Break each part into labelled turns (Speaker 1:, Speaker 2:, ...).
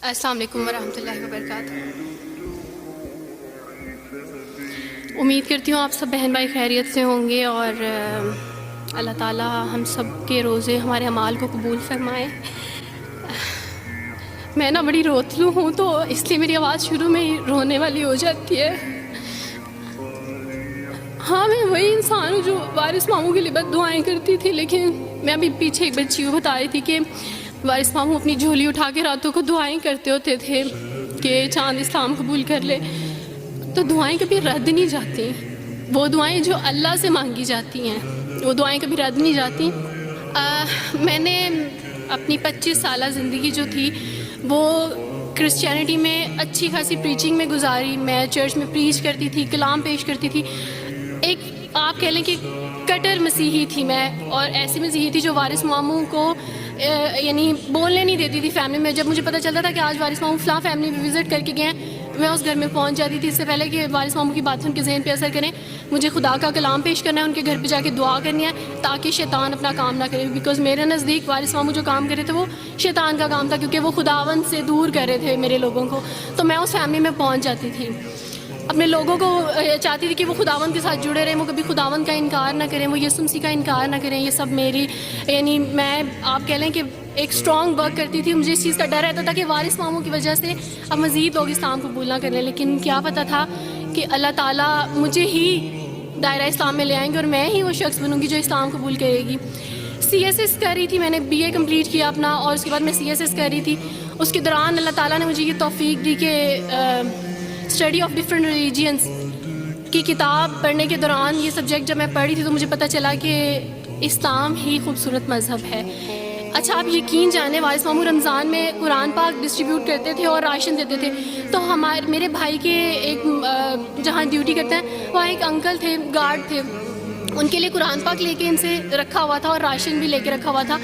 Speaker 1: السلام علیکم ورحمۃ اللہ وبرکاتہ۔ امید کرتی ہوں آپ سب بہن بھائی خیریت سے ہوں گے اور اللہ تعالیٰ ہم سب کے روزے ہمارے اعمال کو قبول فرمائے۔ میں نا بڑی روتلو ہوں تو اس لیے میری آواز شروع میں ہی رونے والی ہو جاتی ہے۔ ہاں، میں وہی انسان ہوں جو وارث ماموں کے لیے بد دعائیں کرتی تھی، لیکن میں ابھی پیچھے ایک بچی کو بتا رہی تھی کہ وارث ماموں اپنی جھولی اٹھا کے راتوں کو دعائیں کرتے ہوتے تھے کہ چاند اسلام قبول کر لے، تو دعائیں کبھی رد نہیں جاتی۔ وہ دعائیں جو اللہ سے مانگی جاتی ہیں وہ دعائیں کبھی رد نہیں جاتی۔ میں نے اپنی 25 سالہ زندگی جو تھی وہ کرسچینٹی میں اچھی خاصی پریچنگ میں گزاری۔ میں چرچ میں پریچ کرتی تھی، کلام پیش کرتی تھی۔ ایک آپ کہہ لیں کہ کٹر مسیحی تھی میں، اور ایسی مسیحی تھی جو وارث ماموں کو یعنی بولنے نہیں دیتی تھی فیملی میں۔ جب مجھے پتہ چلتا تھا کہ آج وارث ماموں فلاں فیملی میں وزٹ کر کے گئے ہیں، میں اس گھر میں پہنچ جاتی تھی۔ اس سے پہلے کہ وارث ماموں کی باتیں ان کے ذہن پہ اثر کریں، مجھے خدا کا کلام پیش کرنا ہے، ان کے گھر پہ جا کے دعا کرنی ہے تاکہ شیطان اپنا کام نہ کرے، بیکاز میرے نزدیک وارث ماموں جو کام کر رہے تھے وہ شیطان کا کام تھا، کیونکہ وہ خداوند سے دور کر رہے تھے میرے لوگوں کو۔ تو میں اس فیملی میں پہنچ جاتی تھی، اپنے لوگوں کو چاہتی تھی کہ وہ خداوند کے ساتھ جڑے رہیں، وہ کبھی خداوند کا انکار نہ کریں، وہ یسوع مسیح کا انکار نہ کریں۔ یہ سب میری یعنی میں آپ کہہ لیں کہ ایک اسٹرانگ ورک کرتی تھی۔ مجھے اس چیز کا ڈر رہتا تھا کہ وارث ماموں کی وجہ سے اب مزید لوگ اسلام قبول نہ کر لیں، لیکن کیا پتہ تھا کہ اللہ تعالیٰ مجھے ہی دائرہ اسلام میں لے آئیں گے اور میں ہی وہ شخص بنوں گی جو اسلام قبول کرے گی۔ CSS کر رہی تھی، میں نے BA کمپلیٹ کیا اپنا، اور اس کے بعد میں CSS کر رہی تھی۔ اس کے دوران اللہ تعالیٰ نے مجھے یہ توفیق دی کہ اسٹڈی آف ڈفرینٹ ریلیجنس کی کتاب پڑھنے کے دوران یہ سبجیکٹ جب میں پڑھ رہی تھی تو مجھے پتہ چلا کہ اسلام ہی خوبصورت مذہب ہے۔ اچھا، آپ یقین جانیں وارث ماموں رمضان میں قرآن پاک ڈسٹریبیوٹ کرتے تھے اور راشن دیتے تھے، تو میرے بھائی کے ایک جہاں ڈیوٹی کرتے ہیں وہاں ایک انکل تھے، گارڈ تھے، ان کے لیے قرآن پاک لے کے ان سے رکھا ہوا تھا اور راشن بھی لے کے رکھا ہوا تھا،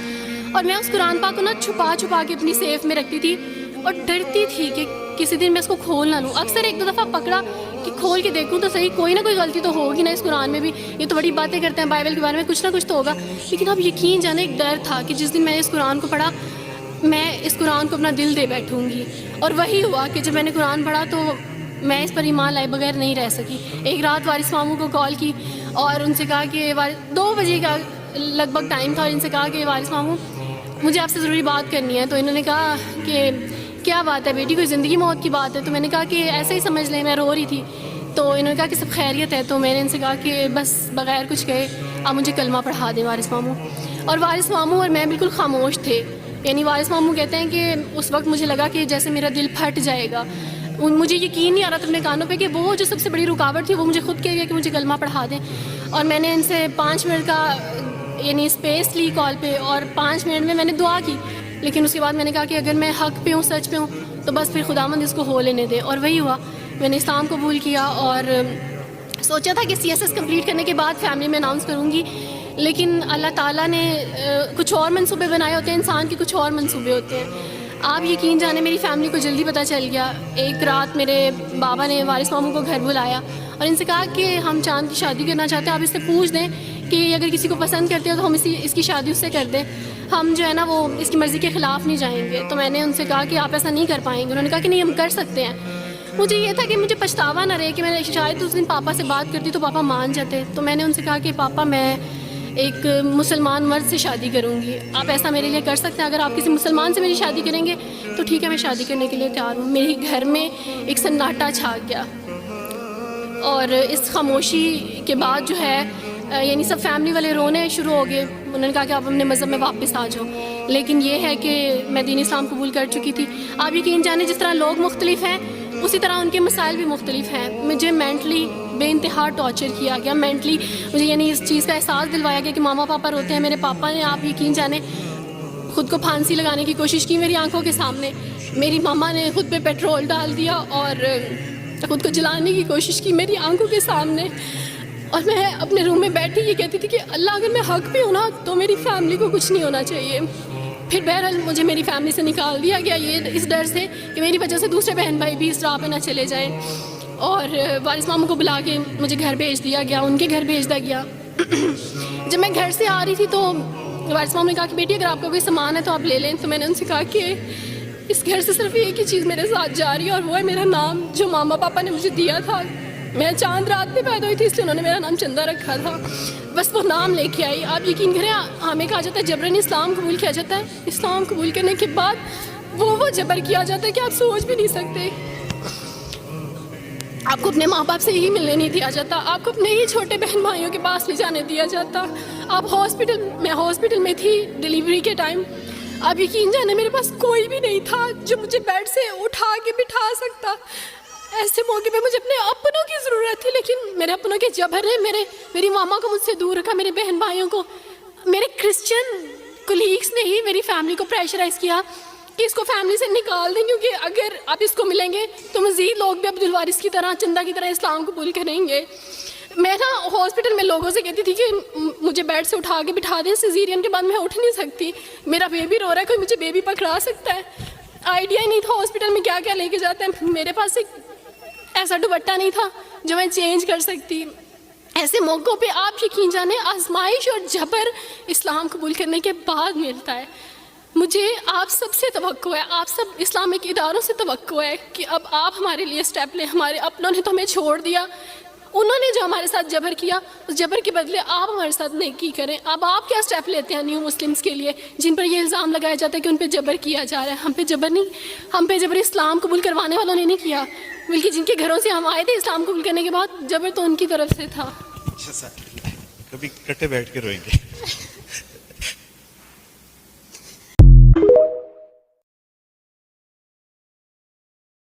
Speaker 1: اور میں اس قرآن پاک کو نا چھپا کے اپنی سیف میں رکھتی تھی اور ڈرتی تھی کہ کسی دن میں اس کو کھول نہ لوں۔ اکثر ایک دو دفعہ پکڑا کہ کھول کے دیکھوں تو صحیح، کوئی نہ کوئی غلطی تو ہوگی نا اس قرآن میں بھی، یہ تو بڑی باتیں کرتے ہیں بائبل کے بارے میں، کچھ نہ کچھ تو ہوگا۔ لیکن اب یقین جانے ایک ڈر تھا کہ جس دن میں نے اس قرآن کو پڑھا میں اس قرآن کو اپنا دل دے بیٹھوں گی، اور وہی ہوا کہ جب میں نے قرآن پڑھا تو میں اس پر ایمان لائے بغیر نہیں رہ سکی۔ ایک رات وارث ماموں کو کال کی اور ان سے کہا کہ 2 بجے کا لگ بھگ ٹائم تھا، اور ان سے کہا کہ وارث ماموں مجھے آپ سے ضروری بات کرنی ہے۔ تو انہوں نے کہا کہ کیا بات ہے بیٹی، کوئی زندگی موت کی بات ہے؟ تو میں نے کہا کہ ایسے ہی سمجھ لیں، میں رو رہی تھی۔ تو انہوں نے کہا کہ سب خیریت ہے؟ تو میں نے ان سے کہا کہ بس بغیر کچھ کہے آپ مجھے کلمہ پڑھا دیں وارث ماموں۔ اور وارث ماموں اور میں بالکل خاموش تھے، یعنی وارث ماموں کہتے ہیں کہ اس وقت مجھے لگا کہ جیسے میرا دل پھٹ جائے گا۔ مجھے یقین نہیں آ رہا تھا اپنے کانوں پہ کہ وہ جو سب سے بڑی رکاوٹ تھی وہ مجھے خود کہہ گیا کہ مجھے کلمہ پڑھا دیں۔ اور میں نے ان سے 5 منٹ کا یعنی اسپیس لی کال پہ، اور 5 منٹ میں نے دعا کی، لیکن اس کے بعد میں نے کہا کہ اگر میں حق پہ ہوں، سچ پہ ہوں، تو بس پھر خداوند اس کو ہو لینے دے، اور وہی ہوا۔ میں نے اسلام قبول کیا اور سوچا تھا کہ CSS کمپلیٹ کرنے کے بعد فیملی میں اناؤنس کروں گی، لیکن اللہ تعالیٰ نے کچھ اور منصوبے بنائے ہوتے ہیں، انسان کے کچھ اور منصوبے ہوتے ہیں۔ آپ یقین جانے میری فیملی کو جلدی پتہ چل گیا۔ ایک رات میرے بابا نے وارث ماموں کو گھر بلایا اور ان سے کہا کہ ہم چاند کی شادی کرنا چاہتے ہیں، آپ اس سے پوچھ دیں کہ اگر کسی کو پسند کرتے ہو تو ہم اس کی شادی اس سے کر دیں، ہم جو ہے نا وہ اس کی مرضی کے خلاف نہیں جائیں گے۔ تو میں نے ان سے کہا کہ آپ ایسا نہیں کر پائیں گے۔ انہوں نے کہا کہ نہیں، ہم کر سکتے ہیں۔ مجھے یہ تھا کہ مجھے پچھتاوا نہ رہے کہ میں شاید اس دن پاپا سے بات کرتی تو پاپا مان جاتے۔ تو میں نے ان سے کہا کہ پاپا میں ایک مسلمان مرد سے شادی کروں گی، آپ ایسا میرے لیے کر سکتے ہیں؟ اگر آپ کسی مسلمان سے میری شادی کریں گے تو ٹھیک ہے، میں شادی کرنے کے لیے تیار ہوں۔ میرے گھر میں ایک سناٹا چھا گیا، اور اس خاموشی کے بعد جو ہے یعنی سب فیملی والے رونے شروع ہو گئے۔ انہوں نے کہا کہ آپ اپنے مذہب میں واپس آ جاؤ، لیکن یہ ہے کہ میں دین اسلام قبول کر چکی تھی۔ آپ یقین جانیں جس طرح لوگ مختلف ہیں اسی طرح ان کے مسائل بھی مختلف ہیں۔ مجھے مینٹلی بے انتہا ٹارچر کیا گیا، مینٹلی مجھے یعنی اس چیز کا احساس دلوایا گیا کہ ماما پاپا روتے ہیں۔ میرے پاپا نے آپ یقین جانیں خود کو پھانسی لگانے کی کوشش کی میری آنکھوں کے سامنے، میری ماما نے خود پہ پیٹرول ڈال دیا اور خود کو جلانے کی کوشش کی میری آنکھوں کے سامنے، اور میں اپنے روم میں بیٹھی یہ کہتی تھی کہ اللہ اگر میں حق پہ ہوں نا تو میری فیملی کو کچھ نہیں ہونا چاہیے۔ پھر بہرحال مجھے میری فیملی سے نکال دیا گیا، یہ اس ڈر سے کہ میری وجہ سے دوسرے بہن بھائی بھی اس راہ پہ نہ چلے جائیں، اور وارث ماموں کو بلا کے مجھے گھر بھیج دیا گیا، ان کے گھر بھیج دیا گیا۔ جب میں گھر سے آ رہی تھی تو وارث ماموں نے کہا کہ بیٹی اگر آپ کا کوئی سامان ہے تو آپ لے لیں۔ تو میں نے ان سے کہا کہ اس گھر سے صرف ایک ہی چیز میرے ساتھ جا رہی ہے اور وہ ہے میرا نام جو ماما پاپا نے مجھے دیا تھا. میں چاند رات میں پیدا ہوئی تھی اس لیے انہوں نے میرا نام چندہ رکھا تھا. بس وہ نام لے کے آئی. آپ یقین کریں ہمیں کہا جاتا ہے جبرن اسلام قبول کیا جاتا ہے. اسلام قبول کرنے کے بعد وہ جبر کیا جاتا ہے کہ آپ سوچ بھی نہیں سکتے. آپ کو اپنے ماں باپ سے ہی ملنے نہیں دیا جاتا. آپ کو اپنے ہی چھوٹے بہن بھائیوں کے پاس نہیں جانے دیا جاتا. آپ ہاسپٹل میں تھی ڈیلیوری کے ٹائم. آپ یقین جانے میرے پاس کوئی بھی نہیں تھا جو مجھے بیڈ سے اٹھا کے بٹھا سکتا. ایسے موقع پہ مجھے اپنے اپنوں کی ضرورت تھی لیکن میرے اپنوں کے جبر نے میری ماما کو مجھ سے دور رکھا. میرے بہن بھائیوں کو میرے کرسچن کولیگس نے ہی میری فیملی کو پریشرائز کیا کہ اس کو فیملی سے نکال دیں کیونکہ اگر آپ اس کو ملیں گے تو مزید لوگ بھی عبدالوارث کی طرح چندہ کی طرح اسلام قبول کریں گے. میں نا ہاسپٹل میں لوگوں سے کہتی تھی کہ مجھے بیڈ سے اٹھا کے بٹھا دیں. سیزیرین کے بعد میں اٹھ نہیں سکتی. میرا بیبی رو رہا ہے, کوئی مجھے بیبی پکڑا سکتا ہے. آئیڈیا ہی نہیں تھا ہاسپٹل میں کیا کیا لے کے جاتے ہیں. میرے پاس ایک ایسا دوپٹہ نہیں تھا جو میں چینج کر سکتی. ایسے موقعوں پہ آپ یقین جانیں آزمائش اور جبر اسلام قبول کرنے کے بعد ملتا ہے. مجھے آپ سب سے توقع ہے, آپ سب اسلامک اداروں سے توقع ہے کہ اب آپ ہمارے لیے اسٹیپ لیں. ہمارے اپنوں نے تو ہمیں چھوڑ دیا, انہوں نے جو ہمارے ساتھ جبر کیا اس جبر کے بدلے آپ ہمارے ساتھ نیکی کریں. اب آپ کیا اسٹیپ لیتے ہیں نیو مسلمس کے لیے جن پر یہ الزام لگایا جاتا ہے کہ ان پہ جبر کیا جا رہا ہے. ہم پہ جبر نہیں, ہم پہ جبر اسلام قبول کروانے والوں نے نہیں کیا بلکہ جن کے گھروں سے ہم آئے تھے اسلام قبول کرنے کے بعد جبر تو ان کی طرف سے تھا.
Speaker 2: کبھی کٹے بیٹھ کے روئیں گے.